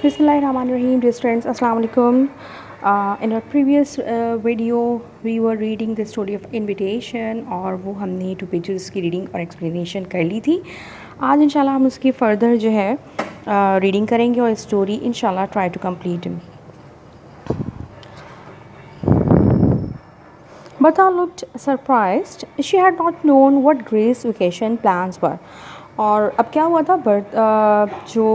Bismillahirrahmanirrahim, dear students, Assalamu alaikum. In our previous video, we were reading the story of invitation और वो हमने 2 pages की reading और explanation कर ली थी. आज इंशाल्लाह हम उसकी further जो है reading करेंगे और story इंशाल्लाह try to complete. Bertha looked surprised. She had not known what Grace's vacation plans were. और अब क्या हुआ था जो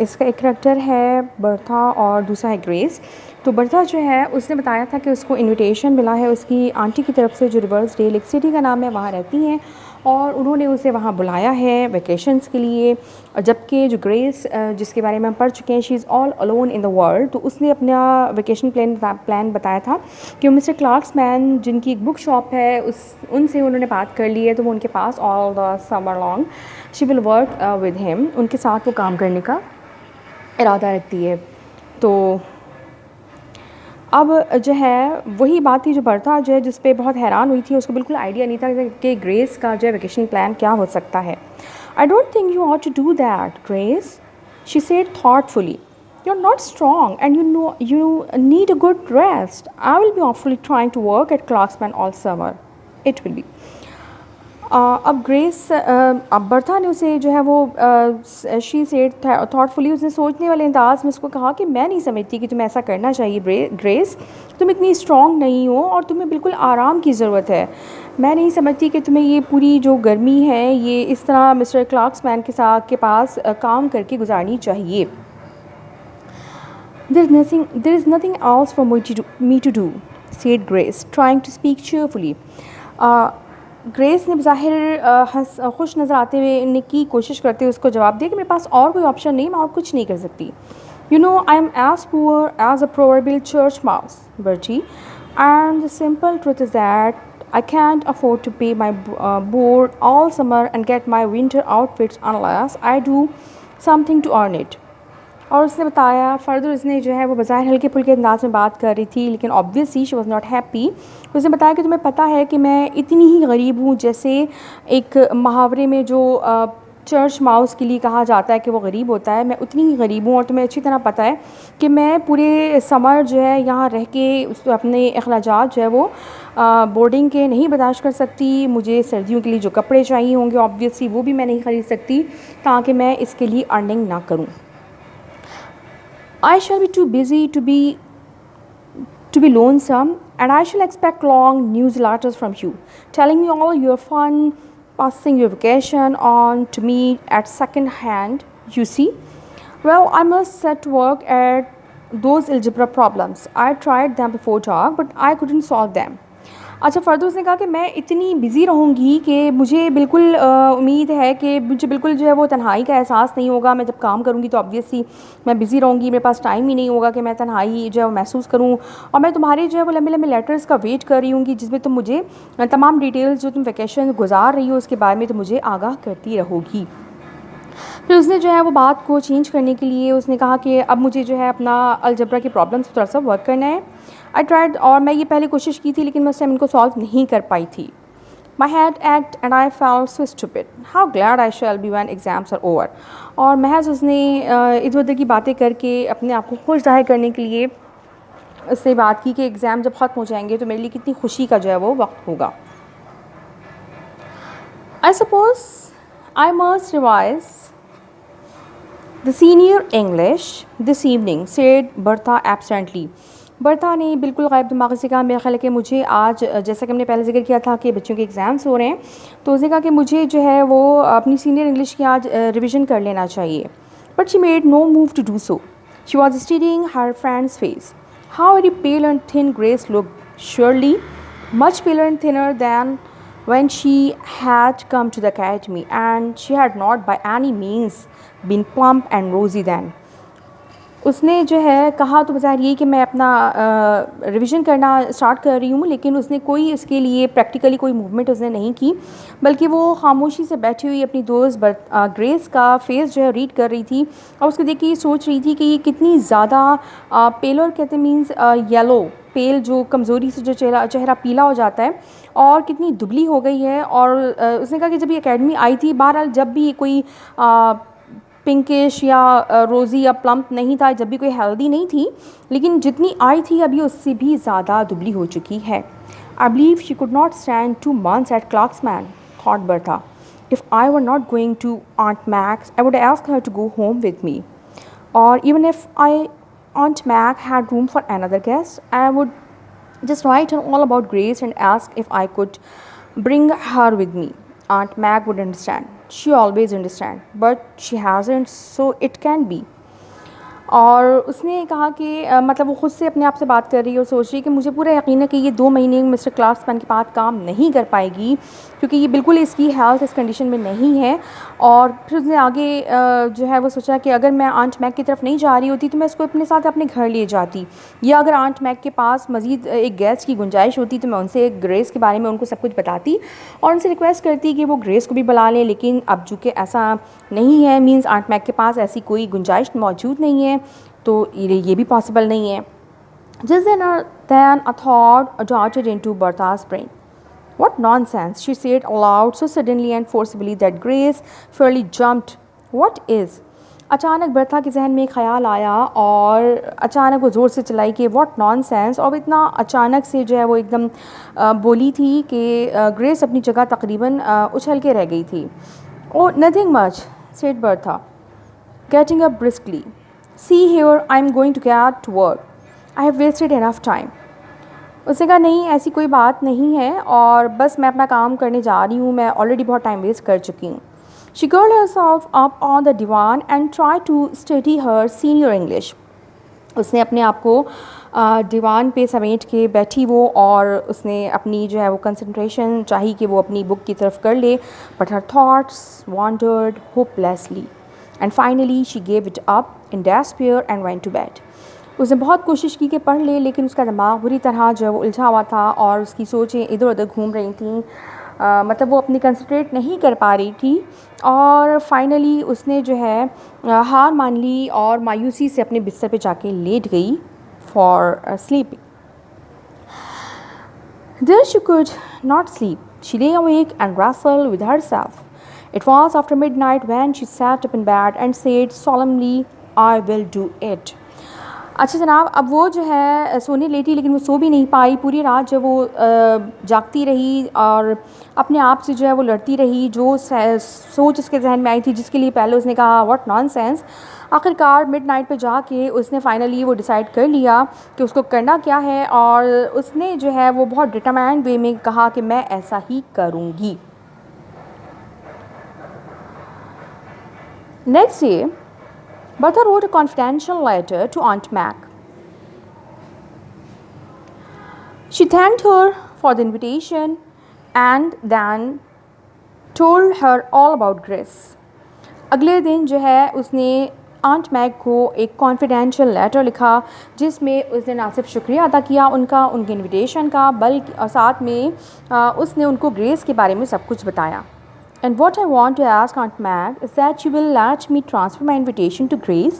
इसका एक करैक्टर है बर्था और दूसरा है ग्रेस. तो बर्था जो है उसने बताया था कि उसको इनविटेशन मिला है उसकी आंटी की तरफ से जो रिवर्सडेल एक सिटी का नाम है वहाँ रहती हैं और उन्होंने उसे वहाँ बुलाया है वेकेशंस के लिए. जबकि जो ग्रेस जिसके बारे में हम पढ़ चुके हैं she is all alone in the world. तो उसने अपना वेकेशन प्लान बताया था कि मिस्टर क्लार्क्समैन जिनकी एक बुक शॉप है उनसे उन्होंने बात कर ली है तो वो उनके पास all the summer long she will work with him. उनके साथ वो काम करने का इरादा रखती है. तो अब जो है वही बात थी जो बर्था जो है जिस पे बहुत हैरान हुई थी. उसको बिल्कुल आइडिया नहीं था कि ग्रेस का जो है वेकेशन प्लान क्या हो सकता है. I don't think you ought to do that Grace, she said thoughtfully. You're not strong and you need a good rest. I will be awfully trying to work at Clarksman all summer. It will be. अब grace अब Bertha ने उसे जो है वो she said thoughtfully उसने सोचने वाले अंदाज में उसको कहा कि मैं नहीं समझती कि तुम्हें ऐसा करना चाहिए ग्रेस. तुम इतनी स्ट्रॉन्ग नहीं हो और तुम्हें बिल्कुल आराम की ज़रूरत है. मैं नहीं समझती कि तुम्हें ये पूरी जो गर्मी है ये इस तरह मिस्टर क्लार्क्समैन के पास काम करके गुजारनी चाहिए. There is nothing else for me to do, said Grace, trying to speak cheerfully. Grace ने ज़ाहिर खुश नज़र आते हुए की कोशिश करते हुए उसको जवाब दिया कि मेरे पास और कोई ऑप्शन नहीं, मैं और कुछ नहीं कर सकती. You know, I am as poor as a proverbial church mouse, Bertie, and the simple truth is that I can't afford to pay my board all summer and get my winter outfits unless I do something to earn it. और उसने बताया further उसने जो है वो बज़ाहिर हल्के फुल्के अंदाज में बात कर रही थी लेकिन obviously she was not happy. उसने बताया कि तुम्हें पता है कि मैं इतनी ही गरीब हूँ जैसे एक मुहावरे में जो चर्च माउस के लिए कहा जाता है कि वो गरीब होता है, मैं उतनी ही गरीब हूँ और तुम्हें अच्छी तरह पता है कि मैं पूरे समर जो है यहाँ रह के अपने अखराजात जो है वो बोर्डिंग के नहीं बर्दाश्त कर सकती. मुझे सर्दियों के लिए जो कपड़े चाहिए होंगे ऑब्वियसली वो भी मैं नहीं ख़रीद सकती ताकि मैं इसके लिए अर्निंग ना करूँ. I shall be too busy to be lonesome, and I shall expect long newsletters from you, telling me all your fun, passing your vacation on to me at second hand. You see, well, I must set to work at those algebra problems. I tried them before talk, but I couldn't solve them. अच्छा further उसने कहा कि मैं इतनी busy रहूँगी कि मुझे बिल्कुल उम्मीद है कि मुझे बिल्कुल जो है वो तन्हाई का एहसास नहीं होगा. मैं जब काम करूँगी तो ऑब्वियसली मैं बिज़ी रहूँगी, मेरे पास टाइम ही नहीं होगा कि मैं तन्हाई जो है वो महसूस करूँ. और मैं तुम्हारे जो है वो लंबे लंबे लेटर्स का वेट कर रही हूँगी जिसमें तुम मुझे तमाम डिटेल्स जो तुम वैकेशन गुजार रही हो उसके बारे में तुम मुझे आगाह करती रहोगी. फिर उसने जो है वो बात को चेंज करने के लिए उसने कहा कि अब मुझे जो है अपना अलजबरा के प्रॉब्लम्स पर थोड़ा सा वर्क करना है. आई ट्राइड और मैं ये पहले कोशिश की थी लेकिन मैं उस टाइम इनको सॉल्व नहीं कर पाई थी. My head ached and I felt so stupid. How glad I shall be when exams are over. और महज उसने इधर उधर की बातें करके अपने आप को खुश जाहिर करने के लिए उससे बात की कि एग्ज़ाम जब ख़त्म हो जाएंगे तो मेरे लिए कितनी खुशी का जो है वो वक्त होगा. I suppose I must revise the senior English this evening, said Bertha absently. Bertha ने बिल्कुल गायब दिमाग से कहा मेरा ख्याल है कि मुझे आज जैसा कि हमने पहले जिक्र किया था कि बच्चों के एग्ज़ाम्स हो रहे हैं तो उसने कहा कि मुझे जो है वो अपनी सीनियर इंग्लिश की आज रिवीजन कर लेना चाहिए. But she made no move to do so. She was studying her friend's face. How very pale and thin Grace look, surely much paler and thinner than when she had come to the academy, and she had not by any means been plump and rosy then. उसने जो है कहा तो बज़ाहिर यही कि मैं अपना रिवीजन करना स्टार्ट कर रही हूँ लेकिन उसने कोई इसके लिए प्रैक्टिकली कोई मूवमेंट उसने नहीं की बल्कि वो खामोशी से बैठी हुई अपनी दोस्त ग्रेस का फेस जो है रीड कर रही थी और उसको देख के ये सोच रही थी कि ये कितनी ज़्यादा पेलर कहते मीन्स येलो पेल जो कमज़ोरी से जो चेहरा पीला हो जाता है और कितनी दुबली हो गई है. और उसने कहा कि जब ये एकेडमी आई थी बहरहाल जब भी कोई पिंकिश या रोज़ी या प्लम्प नहीं था, जब भी कोई हेल्दी नहीं थी, लेकिन जितनी आई थी अभी उससे भी ज़्यादा दुबली हो चुकी है. I believe she could not stand 2 months at Clarksman, thought Bertha. If I were not going to Aunt Mac's, I would ask her to go home with me. Or even if Aunt Mac had room for another guest, I would just write her all about Grace and ask if I could bring her with me. Aunt Mac would understand. She always understands, but she hasn't, so it can be. और उसने कहा कि मतलब वो ख़ुद से अपने आप से बात कर रही है और सोच रही है कि मुझे पूरा यकीन है कि ये 2 महीने मिस्टर क्लार्क्समैन के पास काम नहीं कर पाएगी, क्योंकि ये बिल्कुल इसकी हेल्थ इस कंडीशन में नहीं है. और फिर उसने आगे जो है वो सोचा कि अगर मैं आंट मैक की तरफ नहीं जा रही होती तो मैं इसको अपने साथ अपने घर ले जाती, या अगर आंट मैक के पास मज़ीद एक गेस्ट की गुंजाइश होती तो मैं उनसे ग्रेस के बारे में उनको सब कुछ बताती और उनसे रिक्वेस्ट करती कि वो ग्रेस को भी बुला लें. लेकिन अब चूँकि ऐसा नहीं है, मीन्स आंट मैक के पास ऐसी कोई गुंजाइश मौजूद नहीं है, तो ये भी पॉसिबल नहीं है. Just then a thought darted into Bertha's brain. What nonsense, she said aloud so suddenly and forcibly that Grace fairly jumped. What is? अचानक बर्था के जहन में एक ख़याल आया और अचानक वो ज़ोर से चिल्लाई कि व्हाट नॉनसेंस, और इतना अचानक से जो है वो एकदम बोली थी कि ग्रेस अपनी जगह तकरीबन उछल के रह गई थी. Oh, nothing much, said Bertha, getting up briskly. See here, I'm going to get to work. I have wasted enough time. उसने कहा नहीं, ऐसी कोई बात नहीं है और बस मैं अपना काम करने जा रही हूँ, मैं ऑलरेडी बहुत टाइम वेस्ट कर चुकी हूँ. She curled herself up on the divan and tried to study her senior English. उसने अपने आप को दीवान पे समेट के बैठी वो, और उसने अपनी जो है वो कंसंट्रेशन चाही कि वो अपनी बुक की तरफ कर ले. But her thoughts wandered hopelessly. And finally she gave it up in despair and went to bed. उसने बहुत कोशिश की कि पढ़ ले, लेकिन उसका दिमाग बुरी तरह जो है वो उलझा हुआ था और उसकी सोचें इधर उधर घूम रही थीं. मतलब वो अपनी कंसंट्रेट नहीं कर पा रही थी. और फाइनली उसने जो है हार मान ली और मायूसी से अपने बिस्तर पे जाके लेट गई for sleeping. There she could not sleep. She lay awake and wrestled with herself. It was after midnight when she sat up in bed and said solemnly, I will do it. अच्छा जनाब, अब वो जो है सोने लेटी, लेकिन वो सो भी नहीं पाई. पूरी रात जो वो जागती रही और अपने आप से जो है वो लड़ती रही. जो सोच उसके जहन में आई थी, जिसके लिए पहले उसने कहा व्हाट नॉनसेंस, आखिरकार मिडनाइट पे जाके उसने फाइनली वो डिसाइड कर लिया कि उसको करना क्या है, और उसने जो है वो बहुत डिटरमाइंड वे में कहा कि मैं ऐसा ही करूँगी. Next day, Bertha wrote a confidential letter to Aunt Mac. She thanked her for the invitation and then told her all about Grace. अगले दिन जो है उसने आंट मैक को एक कॉन्फिडेंशियल लेटर लिखा, जिसमें उसने ना सिर्फ शुक्रिया अदा किया उनके इनविटेशन का, बल्कि साथ में उसने उनको ग्रेस के बारे में सब कुछ बताया. And what I want to ask Aunt Mac is that she will let me transfer my invitation to Grace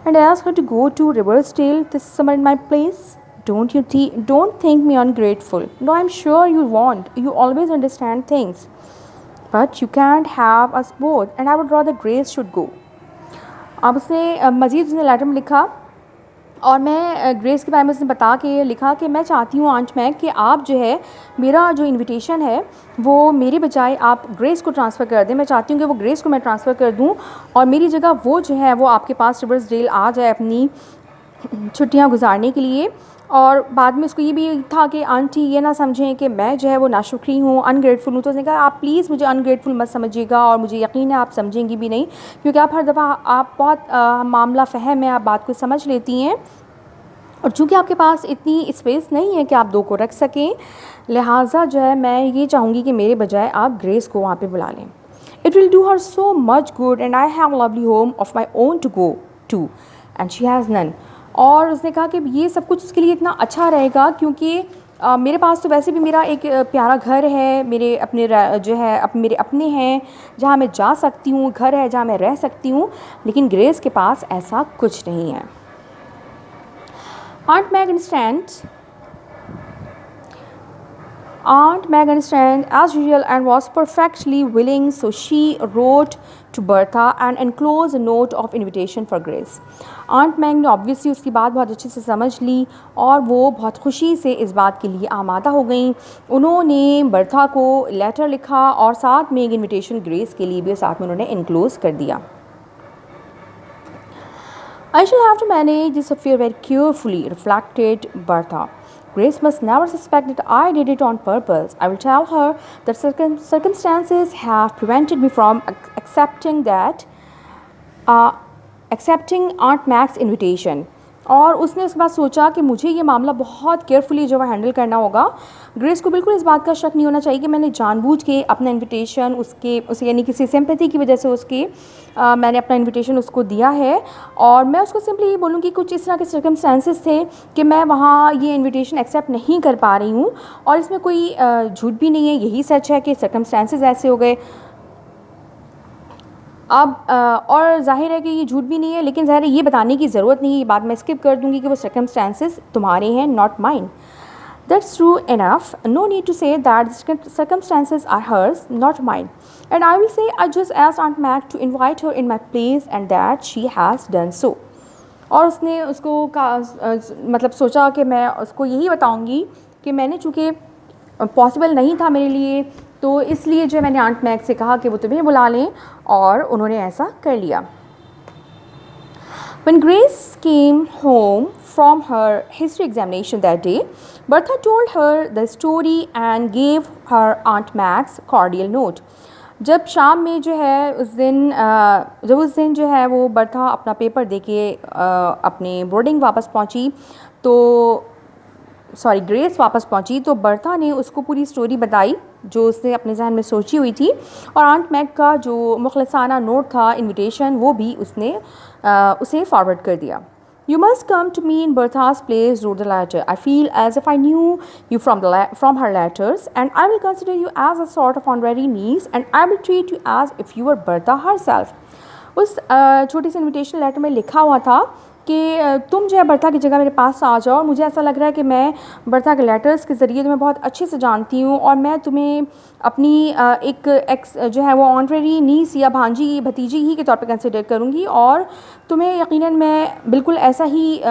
and ask her to go to Riversdale this summer in my place. Don't think me ungrateful. No, I'm sure you won't. You always understand things. But you can't have us both, and I would rather Grace should go. अब उसने मज़ीद उसने letter में लिखा और मैं grace के बारे में उसने बता के लिखा कि मैं चाहती हूँ आंट मैक कि आप जो है मेरा जो इनविटेशन है वो मेरे बजाय आप ग्रेस को ट्रांसफ़र कर दें. मैं चाहती हूँ कि वो ग्रेस को मैं ट्रांसफ़र कर दूँ और मेरी जगह वो जो है वो आपके पास रिवर्सडेल आ जाए अपनी छुट्टियाँ गुजारने के लिए. और बाद में उसको ये भी था कि आंटी ये ना समझें कि मैं जो है वो नाशुक्री हूँ, अनग्रेटफुल हूँ. तो उसने कहा आप प्लीज़ मुझे अनग्रेटफुल मत समझिएगा, और मुझे यकीन है आप समझेंगी भी नहीं, क्योंकि आप हर दफ़ा आप बहुत मामला फ़हम है, आप बात को समझ लेती हैं. और चूँकि आपके पास इतनी स्पेस नहीं है कि आप 2 को रख सकें, लिहाजा जो है मैं ये चाहूँगी कि मेरे बजाय आप ग्रेस को वहाँ पे बुला लें. It will do her so much good and I have lovely home of my own to go to and she has none. और उसने कहा कि ये सब कुछ उसके लिए इतना अच्छा रहेगा, क्योंकि मेरे पास तो वैसे भी मेरा एक प्यारा घर है, मेरे अपने जो है मेरे अपने हैं जहाँ मैं जा सकती हूँ, घर है जहाँ मैं रह सकती हूँ, लेकिन ग्रेस के पास ऐसा कुछ नहीं है. Aunt Meg understands Aunt Meg understood as usual and was perfectly willing, so she wrote to Bertha and enclosed a note of invitation for Grace. Aunt Meg ने obviously उसकी बात बहुत अच्छे से समझ ली और वो बहुत खुशी से इस बात के लिए आमादा हो गई। उन्होंने बर्था को लेटर लिखा और साथ में एक इनविटेशन ग्रेस के लिए भी साथ में उन्होंने इनक्लोज कर दिया। I shall have to manage this affair very carefully, reflected Bertha. Grace must never suspect that I did it on purpose. I will tell her that circumstances have prevented me from accepting Aunt Mac's invitation. और उसने उसके बाद सोचा कि मुझे ये मामला बहुत केयरफुली जो है हैंडल करना होगा। ग्रेस को बिल्कुल इस बात का शक नहीं होना चाहिए कि मैंने जानबूझ के अपना इनविटेशन उसे यानी किसी सिंपैथी की वजह से मैंने अपना इनविटेशन उसको दिया है। और मैं उसको सिंपली ये बोलूँ कि कुछ इस तरह के सर्कमस्टेंसेस थे कि मैं वहाँ ये इनविटेशन एक्सेप्ट नहीं कर पा रही हूँ और इसमें कोई झूठ भी नहीं है, यही सच है कि सर्कमस्टेंसेस ऐसे हो गए। अब और ज़ाहिर है कि ये झूठ भी नहीं है, लेकिन ज़ाहिर है ये बताने की ज़रूरत नहीं है, ये बात मैं स्किप कर दूँगी कि वो सर्कमस्टेंसेस तुम्हारे हैं, not mine. That's true enough, no need to say that circumstances are hers, not mine. And I will say I just asked aunt Mac to invite her in my place and that she has done so. और उसने उसको मतलब सोचा कि मैं उसको यही बताऊँगी कि मैंने चूँकि पॉसिबल नहीं था मेरे लिए, तो इसलिए जो मैंने आंट मैक से कहा कि वो तुम्हें बुला लें, और उन्होंने ऐसा कर लिया। When Grace came home from her history examination that day, Bertha told her the story and gave her Aunt Max cordial note. जब शाम में जो है उस दिन जो है वो बर्था अपना पेपर देके अपने बोर्डिंग वापस पहुंची, तो ग्रेस वापस पहुंची, तो बर्था ने उसको पूरी स्टोरी बताई जो उसने अपने जहन में सोची हुई थी, और आंट मैक का जो मुखलसाना नोट था, इनविटेशन, वो भी उसने उसे फॉरवर्ड कर दिया। You must come to me in Bertha's place, wrote the letter. I feel as if I knew you from her letters, and I will consider you as a sort of honorary niece, and I will treat you as if you were Bertha herself. उस छोटी सी invitation letter में लिखा हुआ था कि तुम जो है बर्था की जगह मेरे पास आ जाओ। मुझे ऐसा लग रहा है कि मैं बर्था के लेटर्स के ज़रिए तुम्हें बहुत अच्छे से जानती हूँ, और मैं तुम्हें अपनी जो है वो ऑनरेरी नीस या भांजी भतीजी ही के तौर पे कंसिडर करूँगी, और तुम्हें यकीनन मैं बिल्कुल ऐसा ही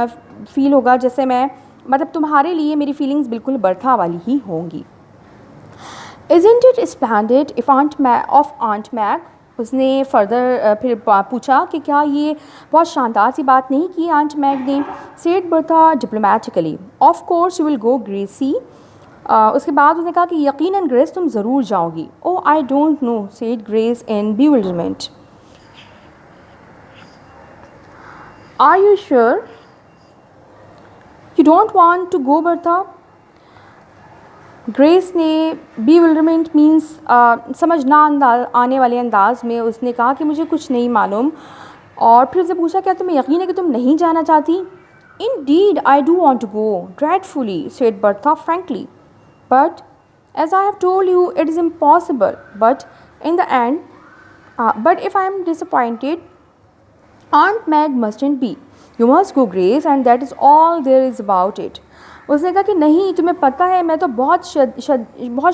फ़ील होगा जैसे मैं, मतलब तुम्हारे लिए मेरी फीलिंग्स बिल्कुल बर्था वाली ही होंगी। Isn't it splendid if Aunt Mac? उसने फर्दर फिर पूछा कि क्या ये बहुत शानदार सी बात नहीं की आंट मैग ने। Said Bertha diplomatically, of course you will go Gracie. उसके बाद उसने कहा कि यकीनन ग्रेस तुम ज़रूर जाओगी। Oh I don't know, said Grace in bewilderment. Are you sure you don't want to go Bertha? Grace ने bewilderment मीन्स समझ ना आने वाले अंदाज में उसने कहा कि मुझे कुछ नहीं मालूम, और फिर उसने पूछा क्या तुम्हें यकीन है कि तुम नहीं जाना चाहती? Indeed, I do want to go, dreadfully, said Bertha frankly. But, as I have told you, it is impossible. But if I am disappointed, Aunt Meg mustn't be. You must go, Grace, and that is all there is about it. उसने कहा कि नहीं, तुम्हें पता है मैं तो बहुत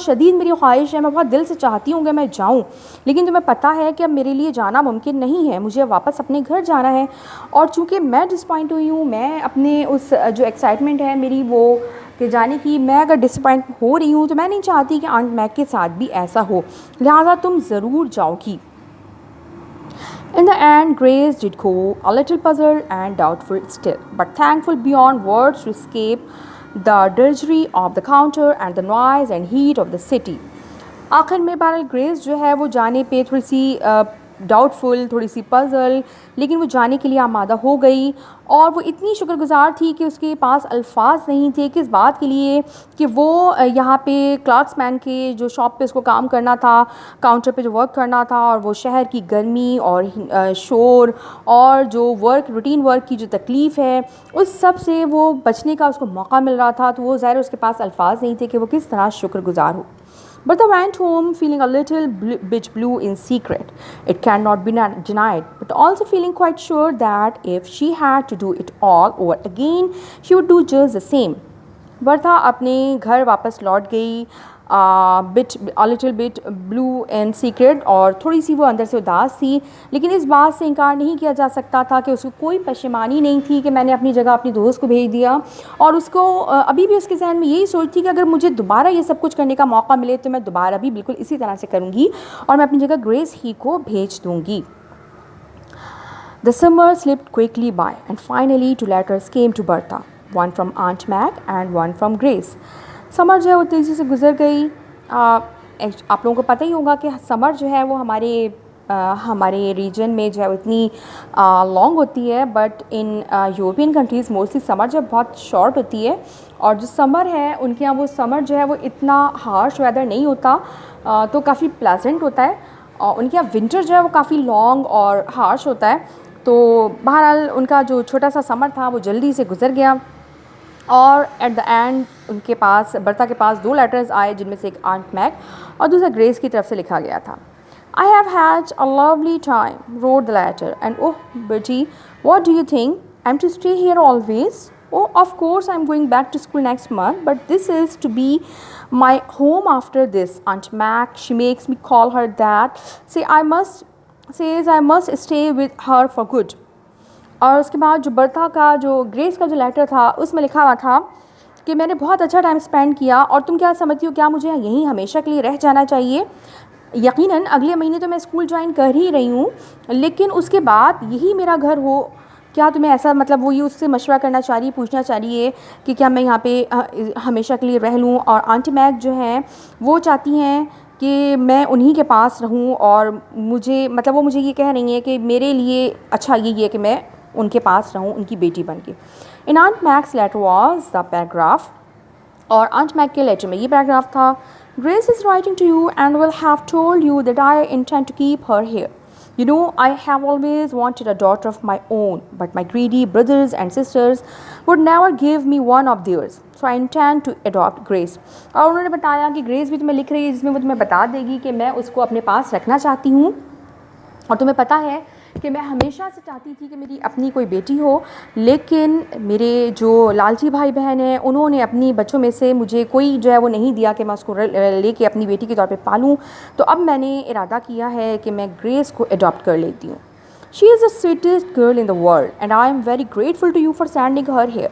शदीद मेरी ख्वाहिश है, मैं बहुत दिल से चाहती हूँ कि मैं जाऊँ, लेकिन तुम्हें पता है कि अब मेरे लिए जाना मुमकिन नहीं है, मुझे वापस अपने घर जाना है, और चूँकि मैं डिसपॉइंट हुई हूँ, मैं अपने उस जो एक्साइटमेंट है मेरी वो कि जाने की, मैं अगर डिसपॉइंट हो रही हूँ तो मैं नहीं चाहती कि आंट मैक के साथ भी ऐसा हो, लिहाजा तुम ज़रूर जाओगी। In the end, Grace did go, a little puzzled and doubtful still, but thankful beyond words to escape the drudgery of the counter and the noise and heat of the city. आखिर में बहरहाल grace जो है वो जाने पे थोड़ी सी doubtful, थोड़ी सी पजल, लेकिन वो जाने के लिए आमादा हो गई, और वो इतनी शुक्रगुजार थी कि उसके पास अल्फाज नहीं थे किस बात के लिए कि वो यहाँ पे क्लार्क्समैन के जो शॉप पे उसको काम करना था, काउंटर पे जो वर्क करना था, और वो शहर की गर्मी और शोर और जो रूटीन वर्क की जो तकलीफ़ है, उस सब से वो बचने का उसको मौका मिल रहा था, तो वो ज़ाहिर उसके पास अल्फाज नहीं थे कि वो किस तरह शुक्रगुजार हो। Bertha went home feeling a little bit blue in secret, it cannot be denied, but also feeling quite sure that if she had to do it all over again, she would do just the same. Bertha अपने घर वापस लौट गई, bit a little bit blue and secret, और थोड़ी सी वो अंदर से उदास थी, लेकिन इस बात से इनकार नहीं किया जा सकता था कि उसको कोई पशेमानी नहीं थी कि मैंने अपनी जगह अपनी दोस्त को भेज दिया। और उसको अभी भी उसके जहन में यही सोच थी कि अगर मुझे दोबारा ये सब कुछ करने का मौका मिले तो मैं दोबारा भी बिल्कुल इसी तरह से करूँगी और मैं अपनी जगह ग्रेस ही को भेज दूँगी। The summer slipped quickly by, and finally two letters came to Bertha, one from Aunt Mag and one from Grace. Summer जो है वो तेज़ी से गुजर गई। आप लोगों को पता ही होगा कि समर जो है वो हमारे रीजन में जो है वो इतनी लॉन्ग होती है, but in European countries mostly summer जो बहुत शॉर्ट होती है। और जो समर है उनके यहाँ वो समर जो है वो इतना हार्श वेदर नहीं होता, तो काफ़ी प्लेजेंट होता है। और उनके यहाँ विंटर जो है वो काफ़ी लॉन्ग और हार्श होता है। तो बहरहाल उनका जो छोटा सा समर था वो जल्दी से गुजर गया, और एट द एंड उनके पास बर्ता के पास 2 लेटर्स आए, जिनमें से एक आंट मैग और दूसरा ग्रेस की तरफ से लिखा गया था। I have had a lovely time read the letter, and oh Betty what do you think I am to stay here always? Oh, of course, I'm going back to school next month, but this is to be my home after this. Aunt Mac, she makes me call her that. Says I must stay with her for good. और उसके बाद जो Bertha का जो grace का जो letter था उसमें लिखा हुआ था कि मैंने बहुत अच्छा टाइम स्पेंड किया, और तुम क्या समझती हो, क्या मुझे यहीं हमेशा के लिए रह जाना चाहिए? यकीनन अगले महीने तो मैं स्कूल ज्वाइन कर ही रही हूँ, लेकिन उसके बाद यही मेरा घर हो। क्या तुम्हें ऐसा मतलब वो ये उससे मशवरा करना चाह रही है, पूछना चाह रही है कि क्या मैं यहाँ पे हमेशा के लिए रह लूँ? और आंटी मैग जो हैं वो चाहती हैं कि मैं उन्हीं के पास रहूँ, और मुझे मतलब वो मुझे ये कह रही हैं कि मेरे लिए अच्छा ये है कि मैं उनके पास रहूँ उनकी बेटी बन के। In aunt Mag's letter was the paragraph, और आंट मैग के लेटर में ये पैराग्राफ था। Grace is writing to you and will have told you that I intend to keep her here. You know, I have always wanted a daughter of my own, but my greedy brothers and sisters would never give me one of theirs. So I intend to adopt Grace. और उन्होंने बताया कि grace भी तुम्हें लिख रही है, जिसमें वो तुम्हें बता देगी कि मैं उसको अपने पास रखना चाहती हूँ। और तुम्हें पता है कि मैं हमेशा से चाहती थी कि मेरी अपनी कोई बेटी हो, लेकिन मेरे जो लालची भाई बहन हैं उन्होंने अपनी बच्चों में से मुझे कोई जो है वो नहीं दिया कि मैं उसको लेके अपनी बेटी के तौर पे पालूं। तो अब मैंने इरादा किया है कि मैं ग्रेस को अडॉप्ट कर लेती हूँ। She is the sweetest girl in the world and I am very grateful to you for sending her here.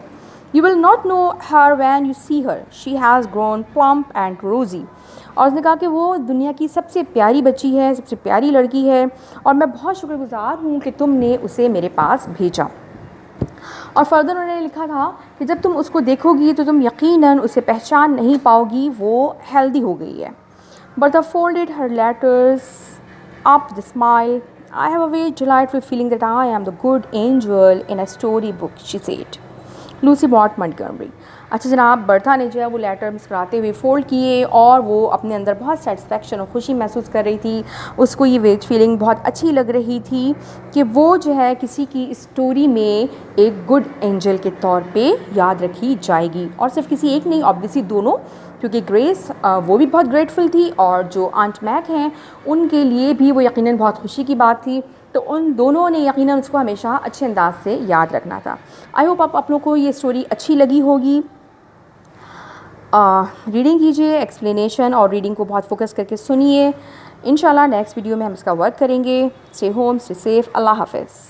You will not know her when you see her. She has grown plump and rosy. और उसने कहा कि वो दुनिया की सबसे प्यारी बच्ची है, सबसे प्यारी लड़की है, और मैं बहुत शुक्रगुजार हूँ कि तुमने उसे मेरे पास भेजा। और फर्दर उन्होंने लिखा था कि जब तुम उसको देखोगी तो तुम यकीनन उसे पहचान नहीं पाओगी, वो हेल्दी हो गई है। Bertha folded her letters up with a smile. I have a very delightful feeling that I am the good angel in a storybook, she said. Lucy Maud Montgomery. अच्छा जनाब, बर्था ने जो है वो लेटर मुस्कुराते हुए फ़ोल्ड किए, और वो अपने अंदर बहुत सेटिस्फेक्शन और खुशी महसूस कर रही थी। उसको ये फीलिंग बहुत अच्छी लग रही थी कि वो जो है किसी की स्टोरी में एक गुड एंजल के तौर पे याद रखी जाएगी, और सिर्फ किसी एक नहीं, ऑब्वियसली दोनों, क्योंकि ग्रेस वो भी बहुत ग्रेटफुल थी, और जो आंट मैग हैं उनके लिए भी वो यकीनन बहुत खुशी की बात थी। तो उन दोनों ने यकीनन उसको हमेशा अच्छे अंदाज से याद रखना था। आई होप आप लोगों को ये स्टोरी अच्छी लगी होगी। रीडिंग कीजिए, एक्सप्लेनेशन और रीडिंग को बहुत फोकस करके सुनिए। इंशाल्लाह नेक्स्ट वीडियो में हम इसका वर्क करेंगे। स्टे होम, स्टे सेफ, अल्लाह हाफ़िज़।